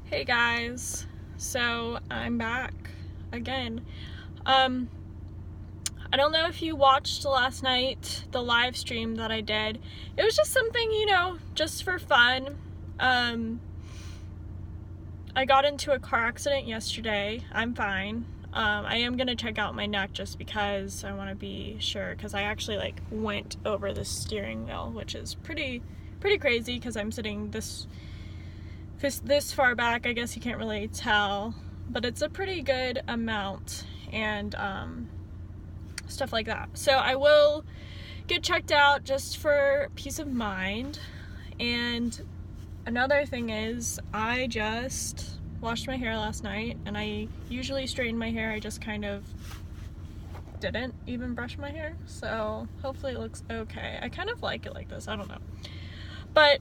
Hey guys, so I'm back again. I don't know if you watched last night, the live stream that I did. It was just something, just for fun. I got into a car accident yesterday. I'm fine. I am gonna check out my neck just because I want to be sure, because I actually went over the steering wheel, which is pretty crazy because I'm sitting this far back. I guess you can't really tell, but it's a pretty good amount and stuff like that. So I will get checked out just for peace of mind. And another thing is, I just washed my hair last night, and I usually straighten my hair. I just kind of didn't even brush my hair, so hopefully it looks okay. I kind of like it like this, I don't know. But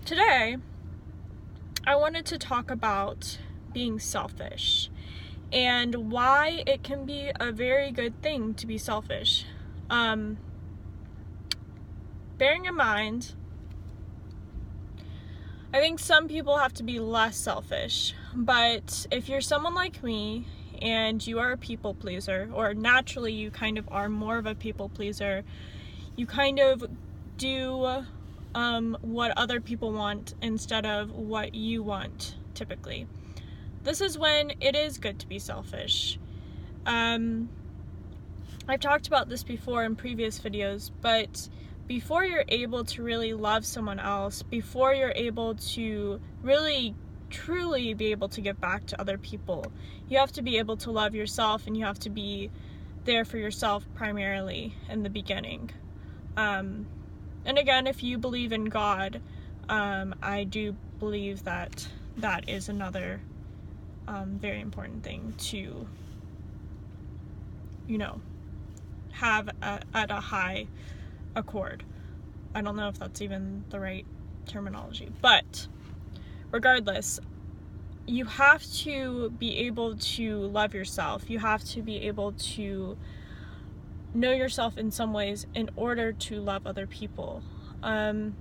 today I wanted to talk about being selfish and why it can be a very good thing to be selfish. Bearing in mind, I think some people have to be less selfish, but if you're someone like me and you are a people pleaser, or naturally you kind of are more of a people pleaser, you kind of do what other people want instead of what you want, typically. This is when it is good to be selfish. I've talked about this before in previous videos, but before you're able to really love someone else, before you're able to really truly be able to give back to other people, you have to be able to love yourself, and you have to be there for yourself primarily in the beginning. And again, if you believe in God, I do believe that that is another very important thing to, have at a high accord. I don't know if that's even the right terminology, but regardless, you have to be able to love yourself. You have to be able to know yourself in some ways in order to love other people. I've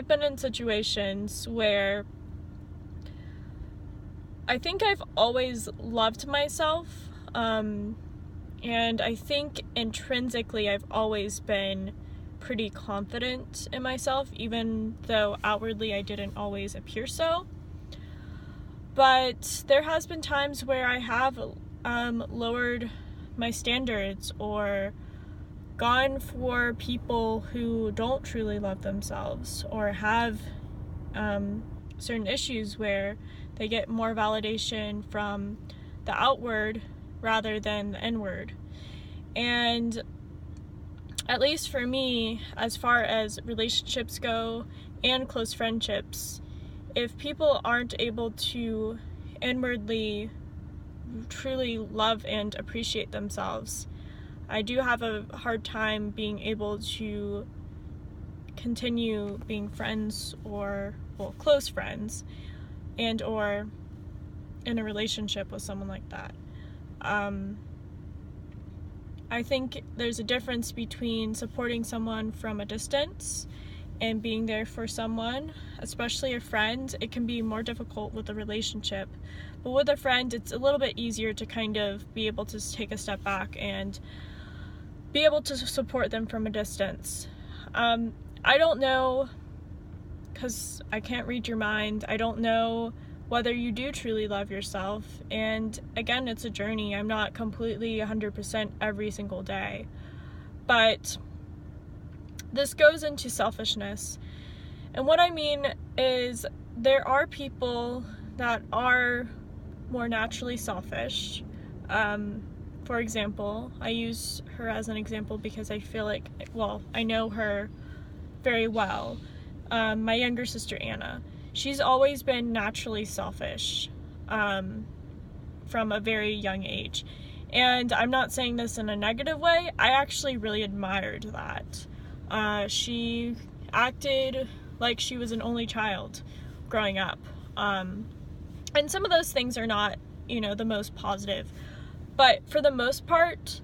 been in situations where I think I've always loved myself, and I think intrinsically I've always been pretty confident in myself, even though outwardly I didn't always appear so. But there has been times where I have lowered my standards or gone for people who don't truly love themselves or have certain issues where they get more validation from the outward rather than the inward. And at least for me, as far as relationships go and close friendships, if people aren't able to inwardly truly love and appreciate themselves, I do have a hard time being able to continue being friends or, close friends, and or in a relationship with someone like that. I think there's a difference between supporting someone from a distance and being there for someone, especially a friend. It can be more difficult with a relationship, but with a friend, it's a little bit easier to kind of be able to take a step back and be able to support them from a distance. I don't know, because I can't read your mind. I don't know whether you do truly love yourself, and again, it's a journey. I'm not completely 100% every single day, but this goes into selfishness. And what I mean is, there are people that are more naturally selfish. For example, I use her as an example because I feel like, I know her very well. My younger sister, Anna. She's always been naturally selfish from a very young age. And I'm not saying this in a negative way. I actually really admired that. She acted like she was an only child growing up. And some of those things are not, the most positive. But for the most part,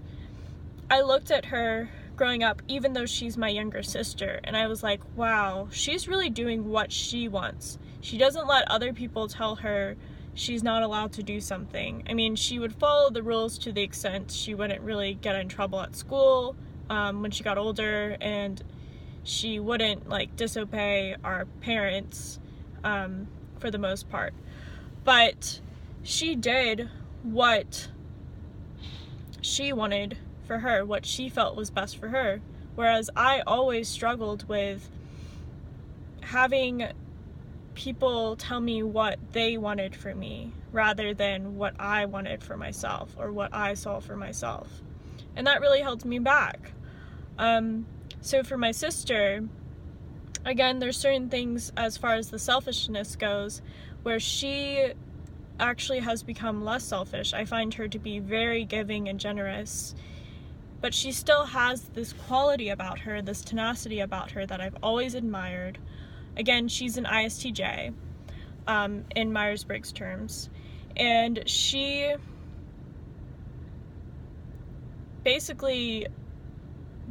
I looked at her growing up, even though she's my younger sister. And I was like, wow, she's really doing what she wants. She doesn't let other people tell her she's not allowed to do something. I mean, she would follow the rules to the extent she wouldn't really get in trouble at school when she got older, and she wouldn't like disobey our parents for the most part. But she did what she wanted for her, what she felt was best for her. Whereas I always struggled with having people tell me what they wanted for me rather than what I wanted for myself or what I saw for myself. And that really held me back. So for my sister, again, there's certain things as far as the selfishness goes where she actually has become less selfish. I find her to be very giving and generous, but she still has this quality about her, this tenacity about her that I've always admired. Again, she's an ISTJ in Myers-Briggs terms, and she basically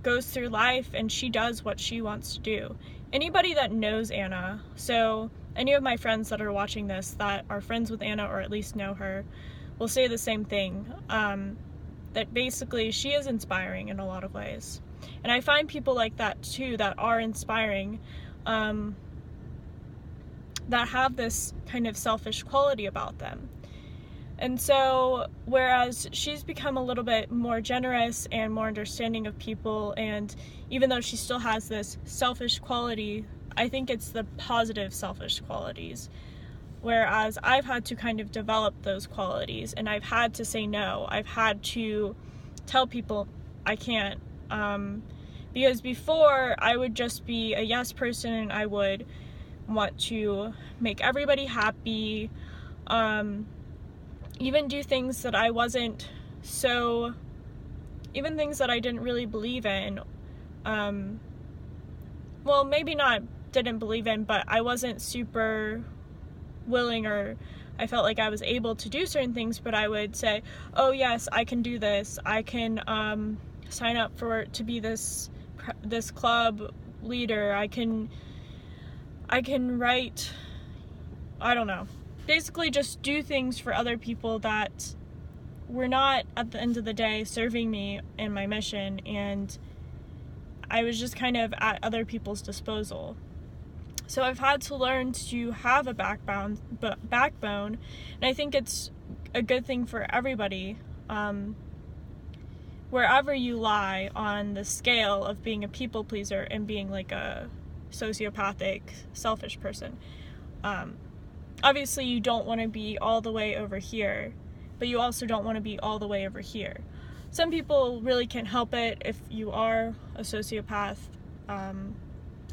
goes through life and she does what she wants to do. Anybody that knows Anna, so any of my friends that are watching this that are friends with Anna or at least know her, will say the same thing, that basically she is inspiring in a lot of ways. And I find people like that too, that are inspiring, that have this kind of selfish quality about them. And so, whereas she's become a little bit more generous and more understanding of people, and even though she still has this selfish quality, I think it's the positive selfish qualities. Whereas I've had to kind of develop those qualities, and I've had to say no. I've had to tell people I can't. Because before, I would just be a yes person, and I would want to make everybody happy, even do things that I wasn't so, even things that I didn't really believe in, well, maybe not didn't believe in, but I wasn't super willing, or I felt like I was able to do certain things, but I would say, oh yes, I can do this, I can sign up to be this club leader, I can write, I don't know, basically just do things for other people that were not, at the end of the day, serving me and my mission, and I was just kind of at other people's disposal. So I've had to learn to have a backbone, and I think it's a good thing for everybody, wherever you lie on the scale of being a people pleaser and being like a sociopathic, selfish person. Obviously you don't want to be all the way over here, but you also don't want to be all the way over here. Some people really can't help it if you are a sociopath. I'm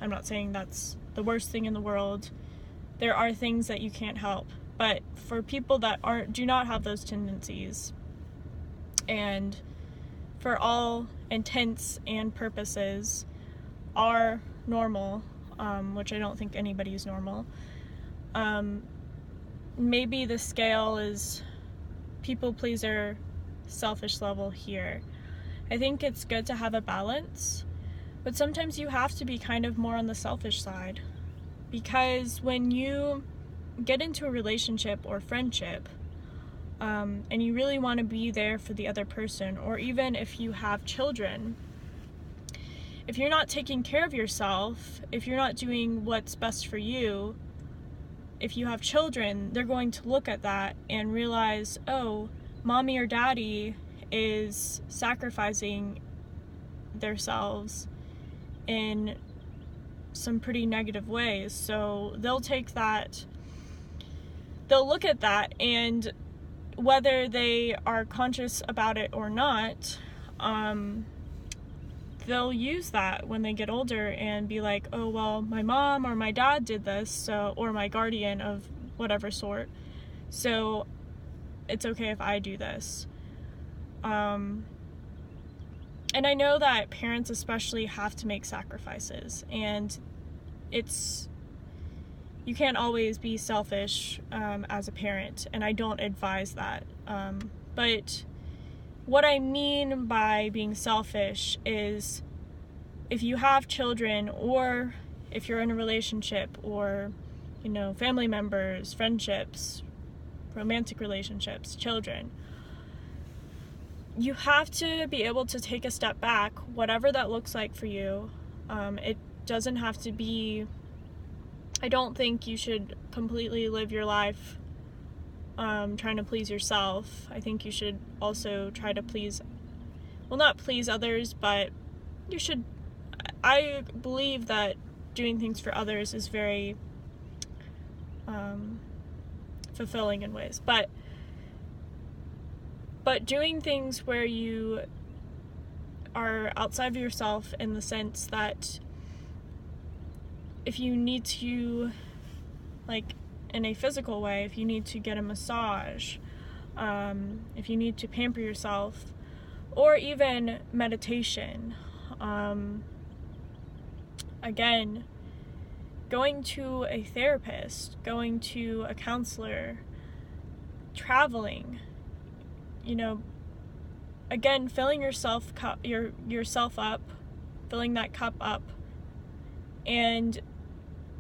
not saying that's the worst thing in the world. There are things that you can't help, but for people that do not have those tendencies, and for all intents and purposes are normal, which I don't think anybody is normal, maybe the scale is people pleaser, selfish level here. I think it's good to have a balance, but sometimes you have to be kind of more on the selfish side, because when you get into a relationship or friendship, and you really want to be there for the other person, or even if you have children, if you're not taking care of yourself, if you're not doing what's best for you, if you have children, they're going to look at that and realize, oh, mommy or daddy is sacrificing themselves in some pretty negative ways. So they'll take that, they'll look at that, and whether they are conscious about it or not, they'll use that when they get older and be like, oh, well, my mom or my dad did this, so, or my guardian of whatever sort, so it's okay if I do this. And I know that parents especially have to make sacrifices, and you can't always be selfish as a parent, and I don't advise that. But what I mean by being selfish is if you have children, or if you're in a relationship, or, you know, family members, friendships, romantic relationships, children, you have to be able to take a step back, whatever that looks like for you. It doesn't have to be, I don't think you should completely live your life trying to please yourself. I think you should also try to please, well, not please others, but you should, I believe that doing things for others is very fulfilling in ways, but doing things where you are outside of yourself, in the sense that if you need to, like in a physical way, if you need to get a massage, if you need to pamper yourself, or even meditation, again, going to a therapist, going to a counselor, traveling, you know, again, filling yourself up, filling that cup up, and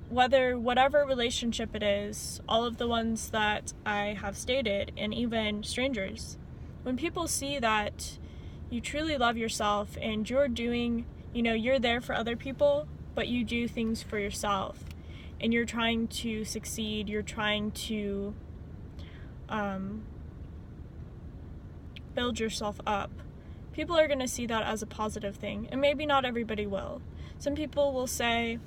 whatever relationship it is, all of the ones that I have stated, and even strangers, when people see that you truly love yourself and you're doing, you know, you're there for other people, but you do things for yourself, and you're trying to succeed, you're trying to build yourself up, people are going to see that as a positive thing. And maybe not everybody will. Some people will say,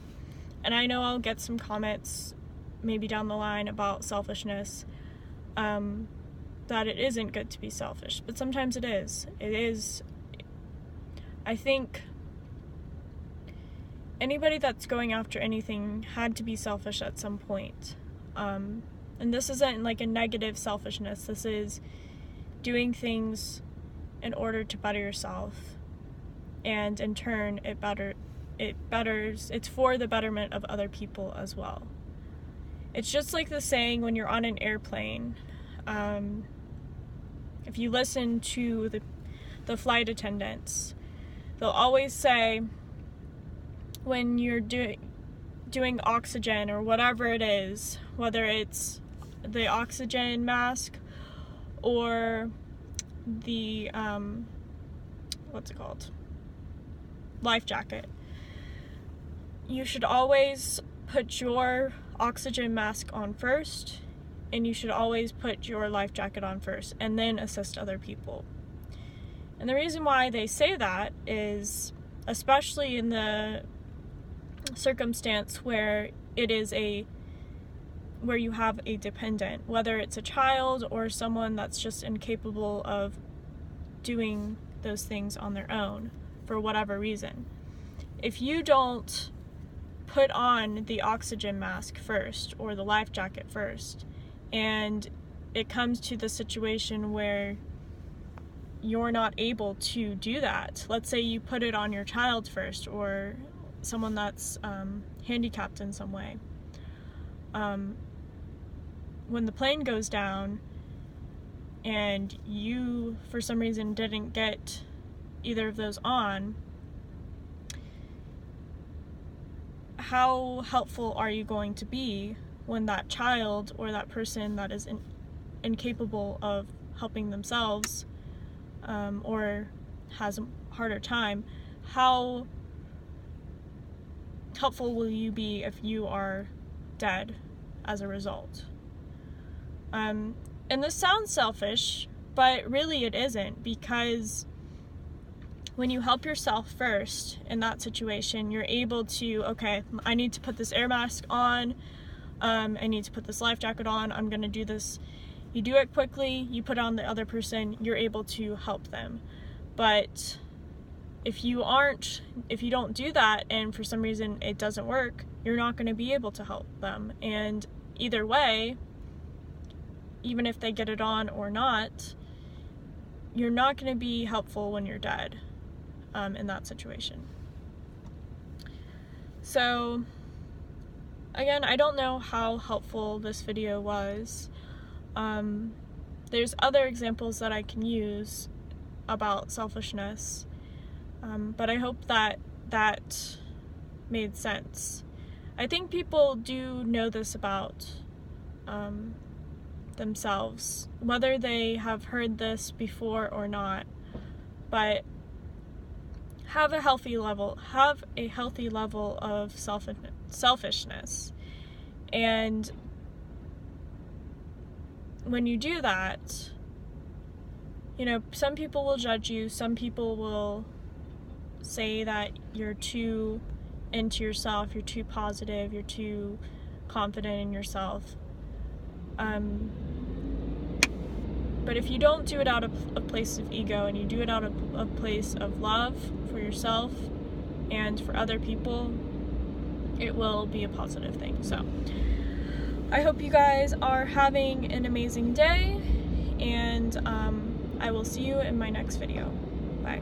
and I know I'll get some comments maybe down the line about selfishness, that it isn't good to be selfish, but sometimes it is. It is. I think anybody that's going after anything had to be selfish at some point. And this isn't like a negative selfishness. This is doing things in order to better yourself, and in turn it's for the betterment of other people as well. It's just like the saying when you're on an airplane, if you listen to the flight attendants, they'll always say, when you're doing oxygen or whatever it is, whether it's the oxygen mask or the what's it called, life jacket, you should always put your oxygen mask on first, and you should always put your life jacket on first, and then assist other people. And the reason why they say that is, especially in the circumstance where where you have a dependent, whether it's a child or someone that's just incapable of doing those things on their own for whatever reason. If you don't put on the oxygen mask first or the life jacket first, and it comes to the situation where you're not able to do that, let's say you put it on your child first, or someone that's handicapped in some way, when the plane goes down and you for some reason didn't get either of those on, how helpful are you going to be when that child or that person that is incapable of helping themselves, or has a harder time, how helpful will you be if you are dead as a result? And this sounds selfish, but really it isn't, because when you help yourself first in that situation, you're able to, okay, I need to put this air mask on, I need to put this life jacket on, I'm gonna do this. You do it quickly, you put on the other person, you're able to help them. But if you don't do that, and for some reason it doesn't work, you're not going to be able to help them. And either way, even if they get it on or not, you're not going to be helpful when you're dead, in that situation. So again, I don't know how helpful this video was. There's other examples that I can use about selfishness, but I hope that that made sense. I think people do know this about themselves, whether they have heard this before or not, but have a healthy level of selfishness. And when you do that, you know, some people will judge you, some people will say that you're too into yourself, you're too positive, you're too confident in yourself. But if you don't do it out of a place of ego, and you do it out of a place of love for yourself and for other people, it will be a positive thing. So I hope you guys are having an amazing day, and I will see you in my next video. Bye.